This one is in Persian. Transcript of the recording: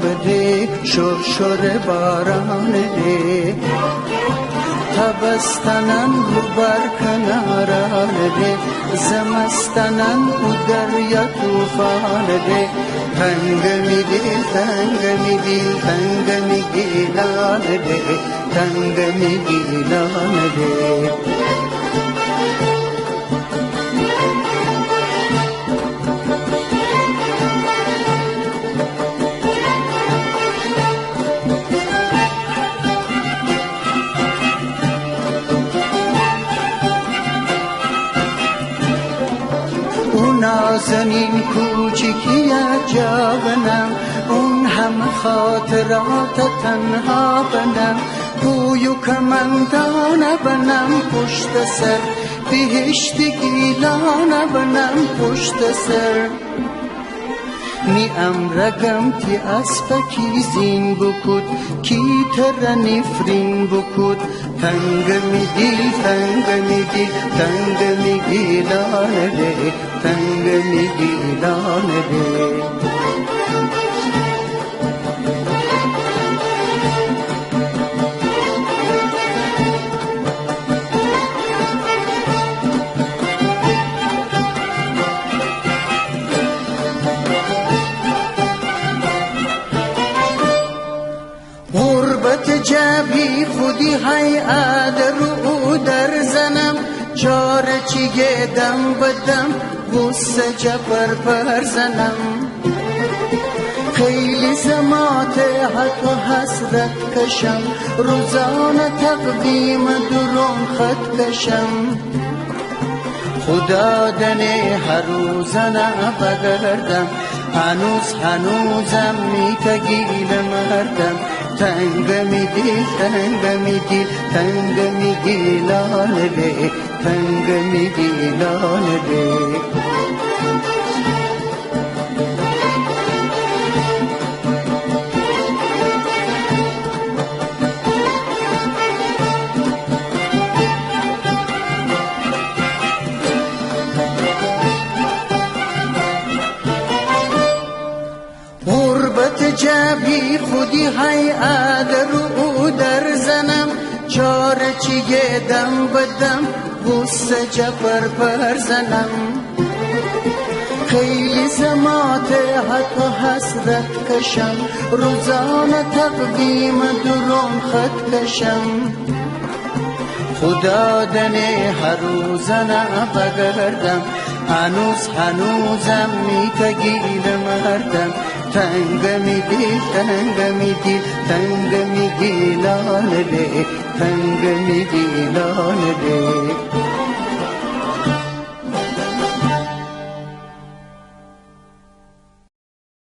بده شرشر باران ده تبستنن رو بر کناران ده زمستنن او دریا توفان ده تنگ می دل تنگ می دل تنگ می گیلان ده تنگ می گیلان ده نازنین کوچیکی جوانم اون هم خاطرات تنها بنم کوی و کمندانه بنم پشت سر بهشت گیلانه بنم پشت سر می امرگم تی اسبکی زین بکود کی تر نفرین بکود تنگ می دیل تنگ می دیل تنگ می گیلانه ده تنگ می گیلانه ده جبی خودی های آدر او در زنم چار چی دم بدم غصه جبر پر زنم خیلی زمات حق و حسرت کشم روزانه تقدیم درون خط کشم خدا دنه هر روزانه بگردم هنوزم می تگیل مردم تنگ می دیل تنگ می دیل تنگ می دیلانه ده تنگ می دیلانه ده جبی خودی های آدر او در زنم چار چی دم بدم غصه جبر پر زنم خیلی زمات حق و حسرت کشم روزانه تقدیم درون خط کشم خدا دنه هر روزانه بگردم هنوزم می تگیل مردم تنگ می دیل تنگ می دیل تنگ می گیلانه ده تنگ می گیلانه ده